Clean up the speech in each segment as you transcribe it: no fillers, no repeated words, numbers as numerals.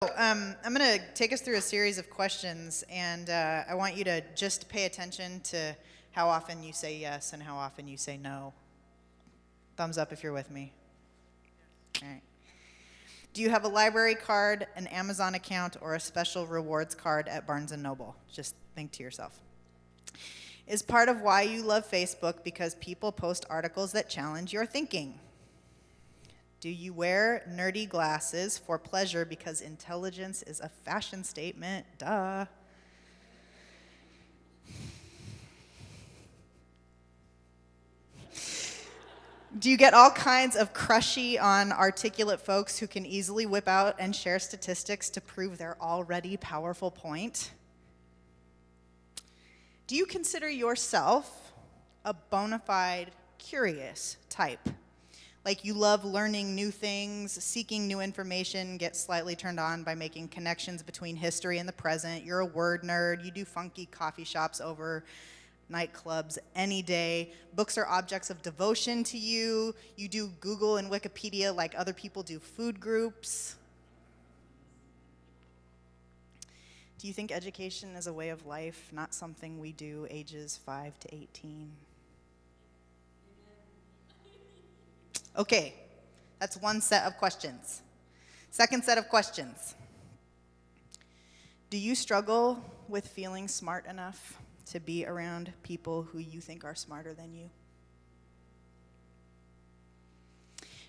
I'm going to take us through a series of questions, and I want you to just pay attention to how often you say yes and how often you say no. Thumbs up if you're with me. All right. Do you have a library card, an Amazon account, or a special rewards card at Barnes & Noble? Just think to yourself. Is part of why you love Facebook because people post articles that challenge your thinking? Do you wear nerdy glasses for pleasure because intelligence is a fashion statement? Duh. Do you get all kinds of crushy on articulate folks who can easily whip out and share statistics to prove their already powerful point? Do you consider yourself a bona fide curious type? Like you love learning new things, seeking new information, get slightly turned on by making connections between history and the present. You're a word nerd. You do funky coffee shops over nightclubs any day. Books are objects of devotion to you. You do Google and Wikipedia like other people do food groups. Do you think education is a way of life, not something we do ages 5 to 18? Okay, that's one set of questions. Second set of questions. Do you struggle with feeling smart enough to be around people who you think are smarter than you?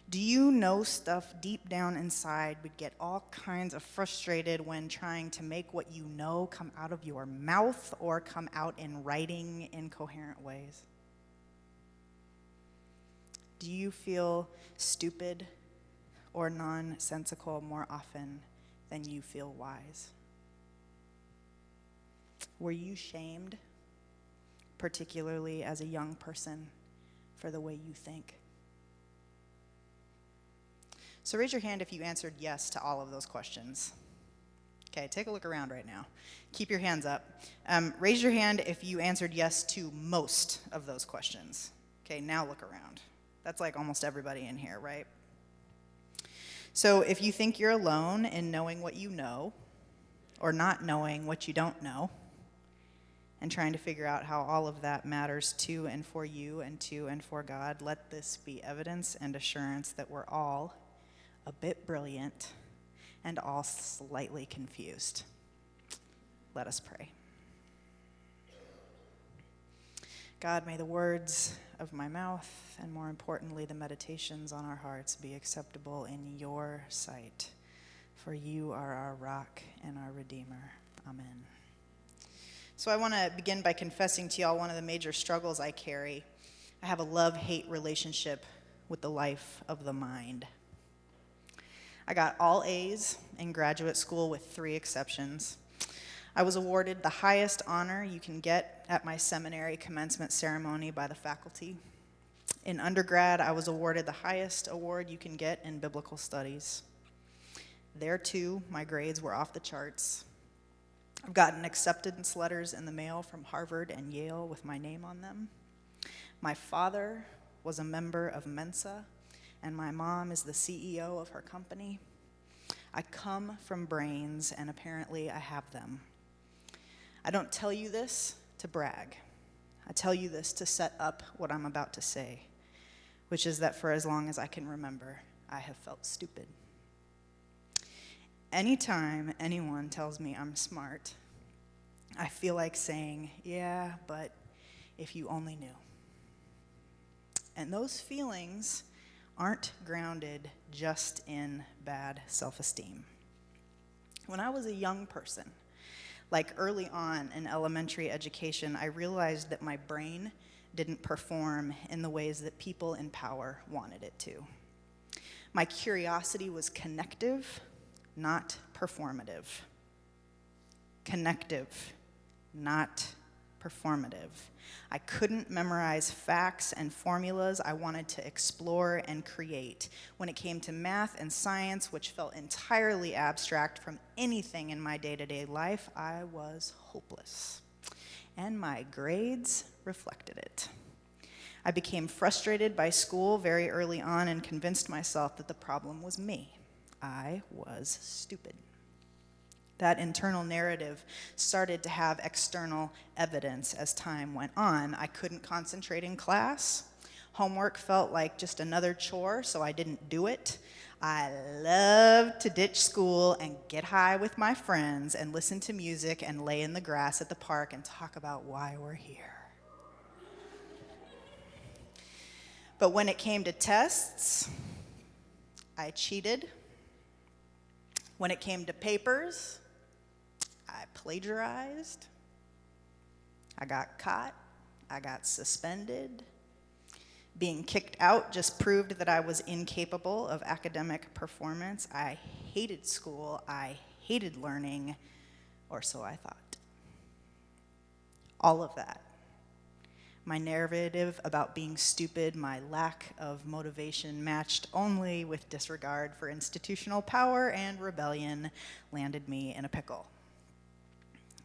Do you know stuff deep down inside but get all kinds of frustrated when trying to make what you know come out of your mouth or come out in writing in coherent ways? Do you feel stupid or nonsensical more often than you feel wise? Were you shamed, particularly as a young person, for the way you think? So raise your hand if you answered yes to all of those questions. Okay, take a look around right now. Keep your hands up. Raise your hand if you answered yes to most of those questions. Okay, now look around. That's like almost everybody in here, right? So if you think you're alone in knowing what you know, or not knowing what you don't know, and trying to figure out how all of that matters to and for you and to and for God, let this be evidence and assurance that we're all a bit brilliant and all slightly confused. Let us pray. God, may the words of my mouth, and more importantly, the meditations on our hearts be acceptable in your sight. For you are our rock and our Redeemer. Amen. So I want to begin by confessing to y'all one of the major struggles I carry. I have a love-hate relationship with the life of the mind. I got all A's in graduate school with 3 exceptions. I was awarded the highest honor you can get at my seminary commencement ceremony by the faculty. In undergrad, I was awarded the highest award you can get in biblical studies. There, too, my grades were off the charts. I've gotten acceptance letters in the mail from Harvard and Yale with my name on them. My father was a member of Mensa, and my mom is the CEO of her company. I come from brains, and apparently I have them. I don't tell you this to brag. I tell you this to set up what I'm about to say, which is that for as long as I can remember, I have felt stupid. Anytime anyone tells me I'm smart, I feel like saying, yeah, but if you only knew. And those feelings aren't grounded just in bad self-esteem. When I was a young person, like early on in elementary education, I realized that my brain didn't perform in the ways that people in power wanted it to. My curiosity was connective, not performative. Connective, not performative. I couldn't memorize facts and formulas. I wanted to explore and create. When it came to math and science, which felt entirely abstract from anything in my day-to-day life, I was hopeless. And my grades reflected it. I became frustrated by school very early on and convinced myself that the problem was me. I was stupid. That internal narrative started to have external evidence as time went on. I couldn't concentrate in class. Homework felt like just another chore, so I didn't do it. I loved to ditch school and get high with my friends and listen to music and lay in the grass at the park and talk about why we're here. But when it came to tests, I cheated. When it came to papers, I plagiarized. I got caught. I got suspended. Being kicked out just proved that I was incapable of academic performance. I hated school. I hated learning, or so I thought. All of that. My narrative about being stupid, my lack of motivation matched only with disregard for institutional power and rebellion landed me in a pickle.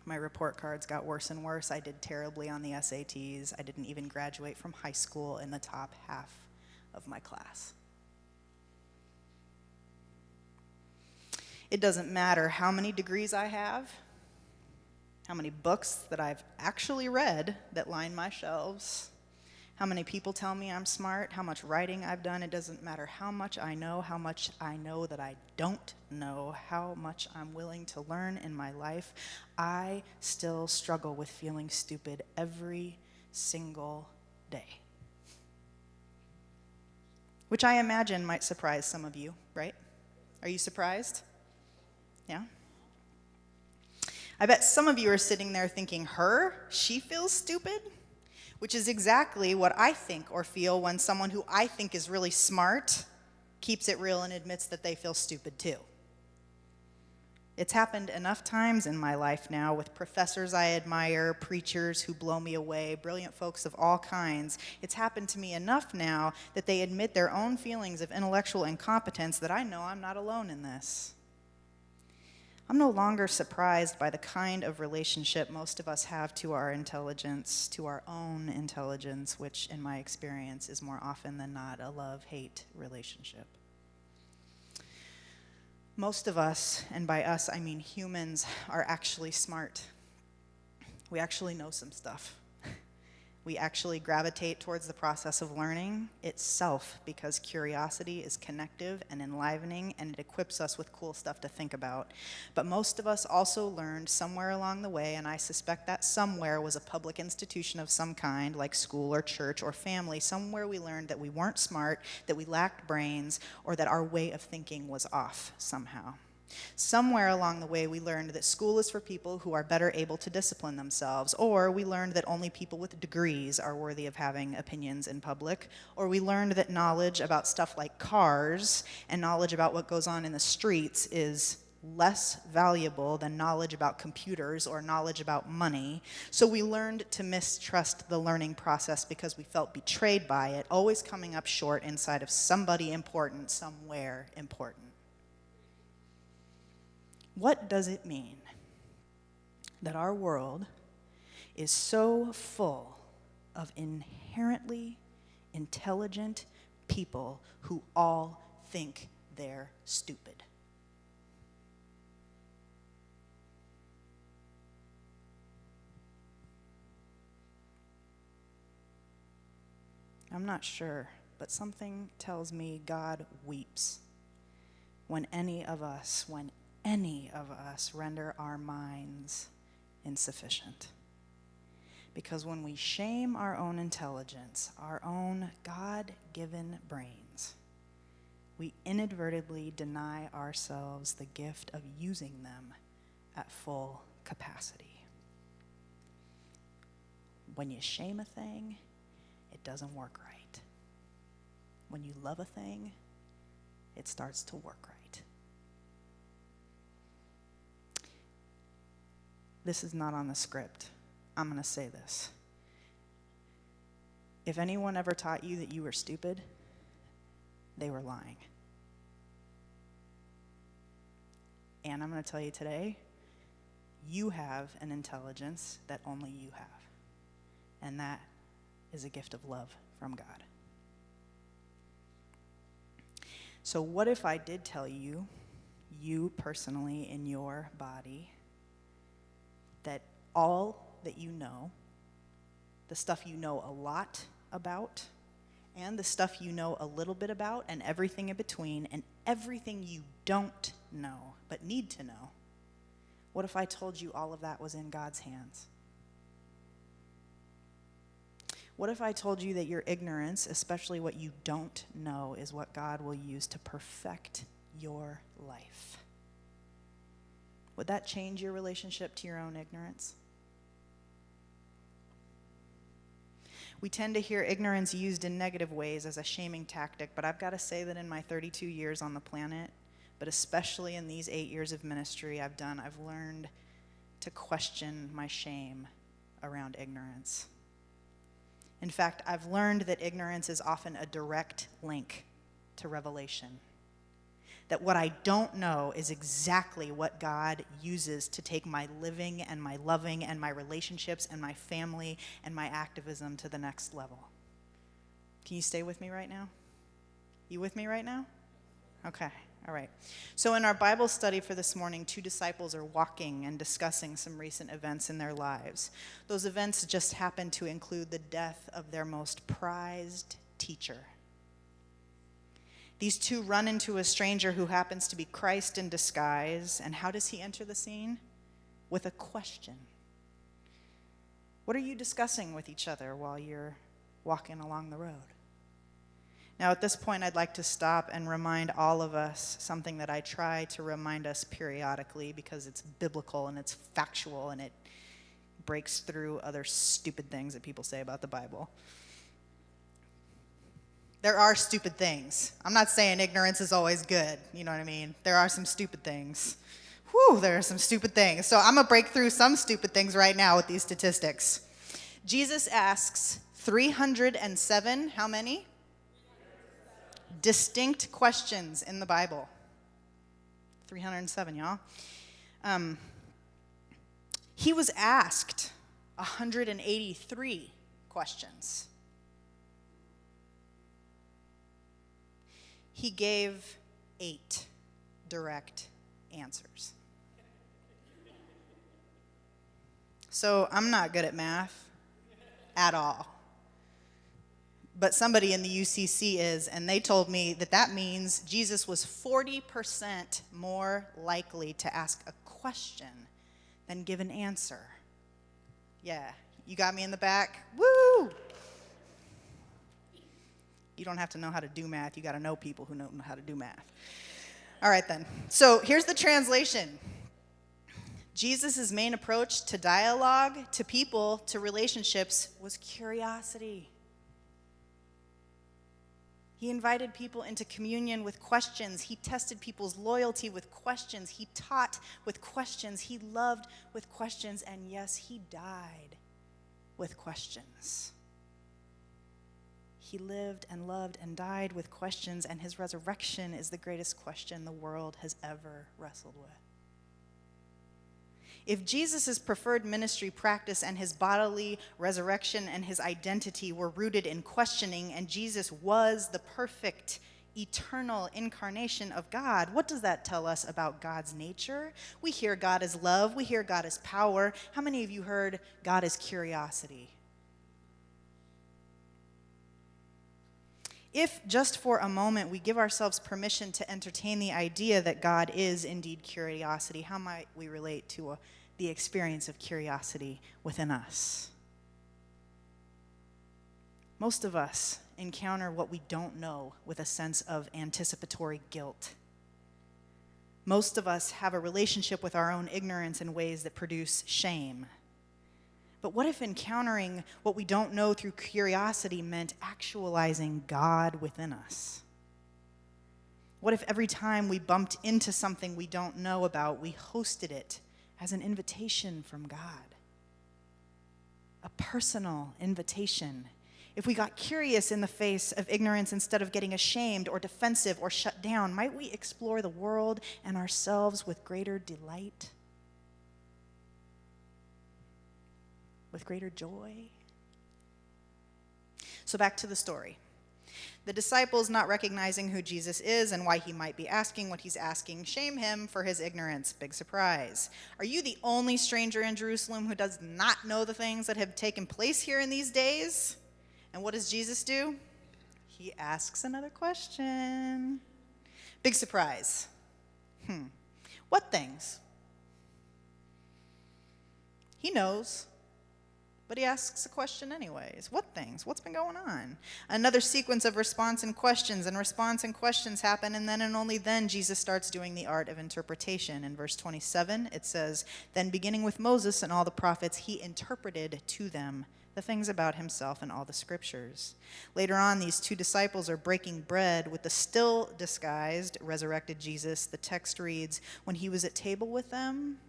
My report cards got worse and worse. I did terribly on the SATs. I didn't even graduate from high school in the top half of my class. It doesn't matter how many degrees I have, how many books that I've actually read that line my shelves, how many people tell me I'm smart, how much writing I've done. It doesn't matter how much I know that I don't know, how much I'm willing to learn in my life. I still struggle with feeling stupid every single day. Which I imagine might surprise some of you, right? Are you surprised? Yeah? I bet some of you are sitting there thinking, she feels stupid? Which is exactly what I think or feel when someone who I think is really smart keeps it real and admits that they feel stupid too. It's happened enough times in my life now with professors I admire, preachers who blow me away, brilliant folks of all kinds. It's happened to me enough now that they admit their own feelings of intellectual incompetence that I know I'm not alone in this. I'm no longer surprised by the kind of relationship most of us have to our intelligence, to our own intelligence, which in my experience is more often than not a love-hate relationship. Most of us, and by us I mean humans, are actually smart. We actually know some stuff. We actually gravitate towards the process of learning itself because curiosity is connective and enlivening, and it equips us with cool stuff to think about. But most of us also learned somewhere along the way, and I suspect that somewhere was a public institution of some kind, like school or church or family. Somewhere we learned that we weren't smart, that we lacked brains, or that our way of thinking was off somehow. Somewhere along the way, we learned that school is for people who are better able to discipline themselves, or we learned that only people with degrees are worthy of having opinions in public, or we learned that knowledge about stuff like cars and knowledge about what goes on in the streets is less valuable than knowledge about computers or knowledge about money. So we learned to mistrust the learning process because we felt betrayed by it, always coming up short inside of somebody important, somewhere important. What does it mean that our world is so full of inherently intelligent people who all think they're stupid? I'm not sure, but something tells me God weeps when any of us render our minds insufficient. Because when we shame our own intelligence, our own God-given brains, we inadvertently deny ourselves the gift of using them at full capacity. When you shame a thing, it doesn't work right. When you love a thing, it starts to work right. This is not on the script. I'm going to say this. If anyone ever taught you that you were stupid, they were lying. And I'm going to tell you today, you have an intelligence that only you have. And that is a gift of love from God. So what if I did tell you you personally in your body, that all that you know, the stuff you know a lot about, and the stuff you know a little bit about, and everything in between, and everything you don't know but need to know, what if I told you all of that was in God's hands? What if I told you that your ignorance, especially what you don't know, is what God will use to perfect your life? Would that change your relationship to your own ignorance? We tend to hear ignorance used in negative ways as a shaming tactic, but I've got to say that in my 32 years on the planet, but especially in these 8 years of ministry I've learned to question my shame around ignorance. In fact, I've learned that ignorance is often a direct link to revelation. That what I don't know is exactly what God uses to take my living and my loving and my relationships and my family and my activism to the next level. Can you stay with me right now? You with me right now? Okay, all right. So in our Bible study for this morning, 2 disciples are walking and discussing some recent events in their lives. Those events just happen to include the death of their most prized teacher. These two run into a stranger who happens to be Christ in disguise. And how does he enter the scene? With a question. What are you discussing with each other while you're walking along the road? Now, at this point, I'd like to stop and remind all of us something that I try to remind us periodically because it's biblical and it's factual and it breaks through other stupid things that people say about the Bible. There are stupid things. I'm not saying ignorance is always good. You know what I mean? There are some stupid things. Whew, there are some stupid things. So I'm going to break through some stupid things right now with these statistics. Jesus asks 307, how many? Distinct questions in the Bible. 307, y'all. He was asked 183 questions. He gave 8 direct answers. So I'm not good at math at all. But somebody in the UCC is, and they told me that that means Jesus was 40% more likely to ask a question than give an answer. Yeah, you got me in the back? Woo! You don't have to know how to do math. You got to know people who know how to do math. All right, then. So here's the translation. Jesus' main approach to dialogue, to people, to relationships was curiosity. He invited people into communion with questions. He tested people's loyalty with questions. He taught with questions. He loved with questions. And yes, he died with questions. He lived and loved and died with questions, and his resurrection is the greatest question the world has ever wrestled with. If Jesus' preferred ministry practice and his bodily resurrection and his identity were rooted in questioning, and Jesus was the perfect, eternal incarnation of God, what does that tell us about God's nature? We hear God as love. We hear God as power. How many of you heard God as curiosity? If just for a moment we give ourselves permission to entertain the idea that God is indeed curiosity, how might we relate to the experience of curiosity within us? Most of us encounter what we don't know with a sense of anticipatory guilt. Most of us have a relationship with our own ignorance in ways that produce shame. But what if encountering what we don't know through curiosity meant actualizing God within us? What if every time we bumped into something we don't know about, we hosted it as an invitation from God? A personal invitation. If we got curious in the face of ignorance instead of getting ashamed or defensive or shut down, might we explore the world and ourselves with greater delight? With greater joy? So back to the story. The disciples, not recognizing who Jesus is and why he might be asking what he's asking, shame him for his ignorance. Big surprise. Are you the only stranger in Jerusalem who does not know the things that have taken place here in these days? And what does Jesus do? He asks another question. Big surprise. What things? He knows, but he asks a question anyways. What things? What's been going on? Another sequence of response and questions happen, and then and only then Jesus starts doing the art of interpretation. In verse 27, it says, "Then beginning with Moses and all the prophets, he interpreted to them the things about himself and all the scriptures." Later on, these two disciples are breaking bread with the still disguised, resurrected Jesus. The text reads, "When he was at table with them,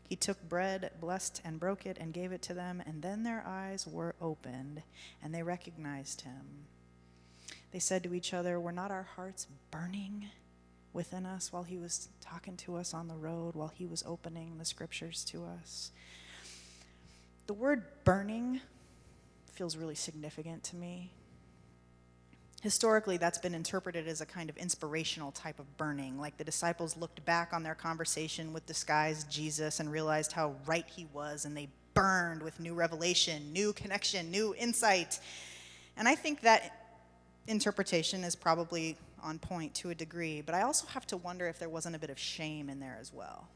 he took bread, blessed and broke it, and gave it to them, and then their eyes were opened, and they recognized him. They said to each other, 'Were not our hearts burning within us while he was talking to us on the road, while he was opening the scriptures to us?'" The word burning feels really significant to me. Historically, that's been interpreted as a kind of inspirational type of burning, like the disciples looked back on their conversation with disguised Jesus and realized how right he was, and they burned with new revelation, new connection, new insight. And I think that interpretation is probably on point to a degree, but I also have to wonder if there wasn't a bit of shame in there as well.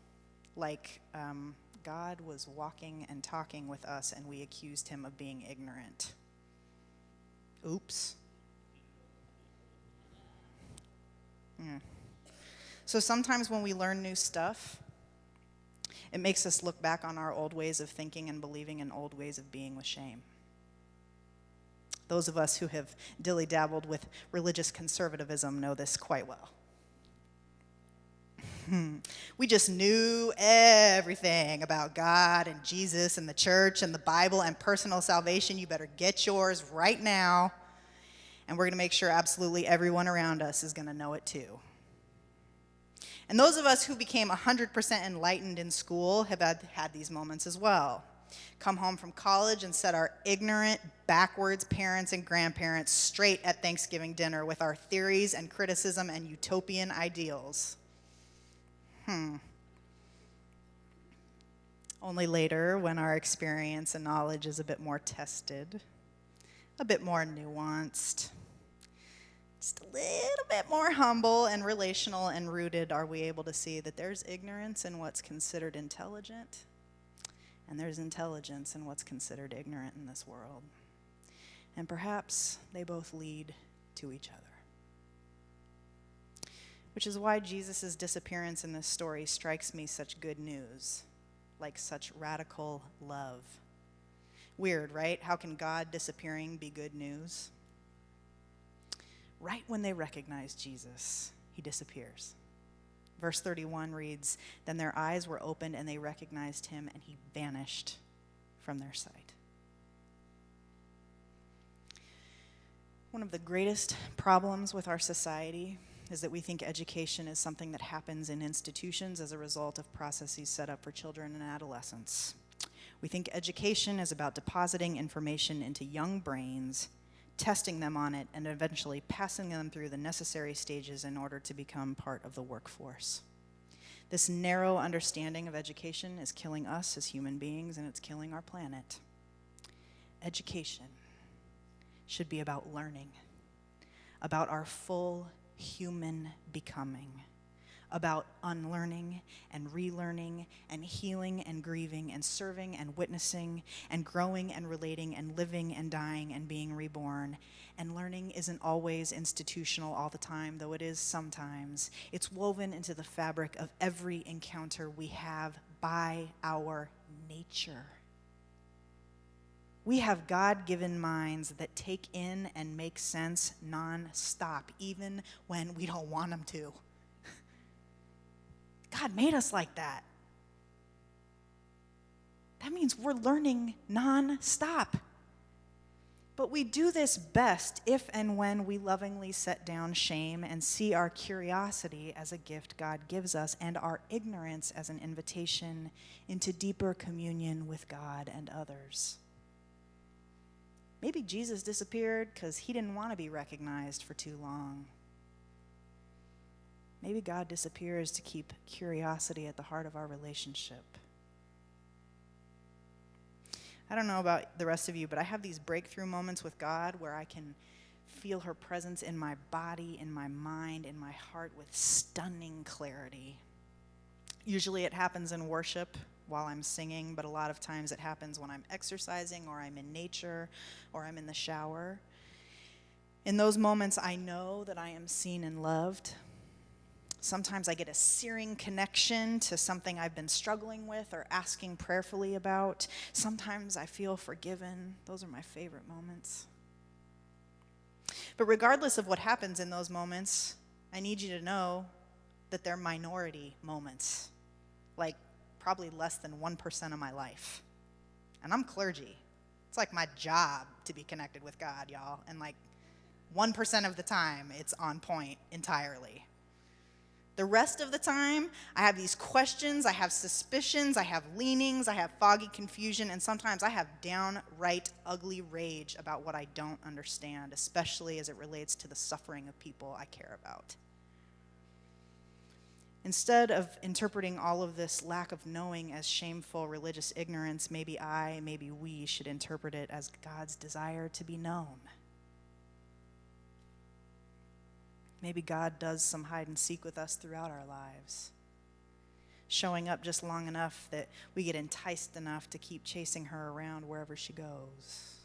Like God was walking and talking with us, and we accused him of being ignorant. Oops. So sometimes when we learn new stuff, it makes us look back on our old ways of thinking and believing and old ways of being with shame. Those of us who have dilly-dabbled with religious conservatism know this quite well. We just knew everything about God and Jesus and the church and the Bible and personal salvation. You better get yours right now. And we're going to make sure absolutely everyone around us is going to know it too. And those of us who became 100% enlightened in school have had these moments as well. Come home from college and set our ignorant, backwards parents and grandparents straight at Thanksgiving dinner with our theories and criticism and utopian ideals. Only later, when our experience and knowledge is a bit more tested, a bit more nuanced, just a little bit more humble and relational and rooted, are we able to see that there's ignorance in what's considered intelligent, and there's intelligence in what's considered ignorant in this world. And perhaps they both lead to each other. Which is why Jesus' disappearance in this story strikes me such good news, like such radical love. Weird, right? How can God disappearing be good news? Right when they recognize Jesus, he disappears. Verse 31 reads, "Then their eyes were opened and they recognized him, and he vanished from their sight." One of the greatest problems with our society is that we think education is something that happens in institutions as a result of processes set up for children and adolescents. We think education is about depositing information into young brains, testing them on it, and eventually passing them through the necessary stages in order to become part of the workforce. This narrow understanding of education is killing us as human beings, and it's killing our planet. Education should be about learning, about our full human becoming, about unlearning and relearning and healing and grieving and serving and witnessing and growing and relating and living and dying and being reborn. And learning isn't always institutional all the time, though it is sometimes. It's woven into the fabric of every encounter we have by our nature. We have God-given minds that take in and make sense non-stop, even when we don't want them to. God made us like that. That means we're learning non-stop. But we do this best if and when we lovingly set down shame and see our curiosity as a gift God gives us and our ignorance as an invitation into deeper communion with God and others. Maybe Jesus disappeared because he didn't want to be recognized for too long. Maybe God disappears to keep curiosity at the heart of our relationship. I don't know about the rest of you, but I have these breakthrough moments with God where I can feel her presence in my body, in my mind, in my heart with stunning clarity. Usually it happens in worship while I'm singing, but a lot of times it happens when I'm exercising or I'm in nature or I'm in the shower. In those moments, I know that I am seen and loved. Sometimes I get a searing connection to something I've been struggling with or asking prayerfully about. Sometimes I feel forgiven. Those are my favorite moments. But regardless of what happens in those moments, I need you to know that they're minority moments, like probably less than 1% of my life. And I'm clergy. It's like my job to be connected with God, y'all. And like 1% of the time, it's on point entirely. The rest of the time, I have these questions, I have suspicions, I have leanings, I have foggy confusion, and sometimes I have downright ugly rage about what I don't understand, especially as it relates to the suffering of people I care about. Instead of interpreting all of this lack of knowing as shameful religious ignorance, maybe we should interpret it as God's desire to be known. Maybe God does some hide and seek with us throughout our lives, showing up just long enough that we get enticed enough to keep chasing her around wherever she goes.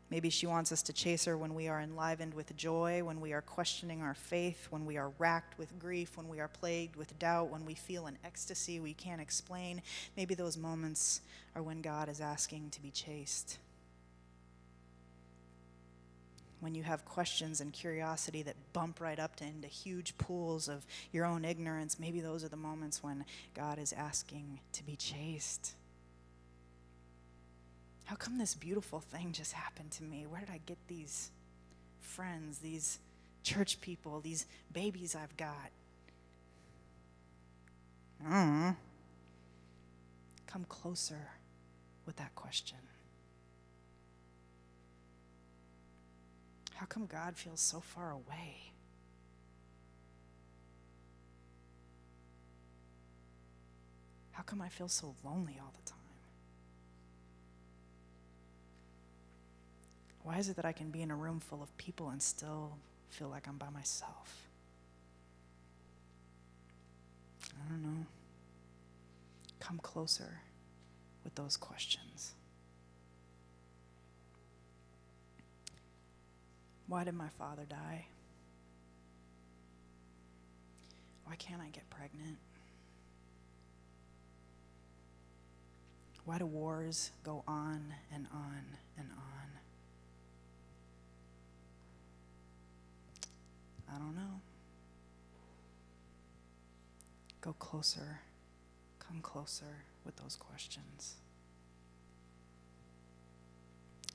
Maybe she wants us to chase her when we are enlivened with joy, when we are questioning our faith, when we are racked with grief, when we are plagued with doubt, when we feel an ecstasy we can't explain. Maybe those moments are when God is asking to be chased. When you have questions and curiosity that bump right up into huge pools of your own ignorance, maybe those are the moments when God is asking to be chased. How come this beautiful thing just happened to me? Where did I get these friends, these church people, these babies I've got? Come closer with that question. How come God feels so far away? How come I feel so lonely all the time? Why is it that I can be in a room full of people and still feel like I'm by myself? I don't know. Come closer with those questions. Why did my father die? Why can't I get pregnant? Why do wars go on and on and on? I don't know. Go closer. Come closer with those questions.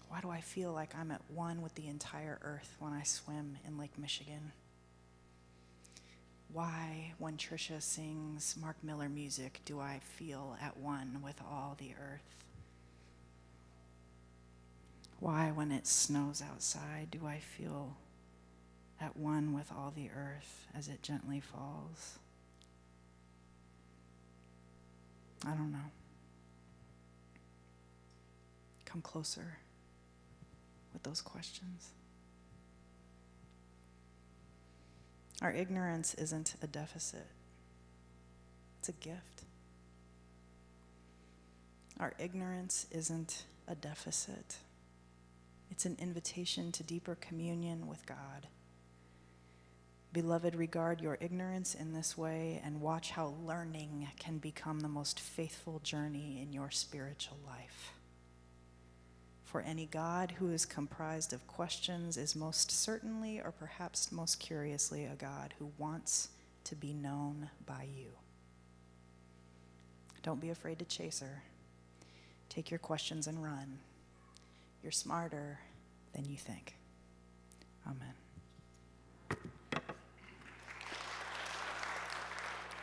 Why do I feel like I'm at one with the entire earth when I swim in Lake Michigan? Why, when Trisha sings Mark Miller music, do I feel at one with all the earth? Why, when it snows outside, do I feel at one with all the earth as it gently falls? I don't know. Come closer with those questions. Our ignorance isn't a deficit. It's a gift. Our ignorance isn't a deficit. It's an invitation to deeper communion with God. Beloved, regard your ignorance in this way and watch how learning can become the most faithful journey in your spiritual life. For any God who is comprised of questions is most certainly, or perhaps most curiously, a God who wants to be known by you. Don't be afraid to chase her. Take your questions and run. You're smarter than you think. Amen.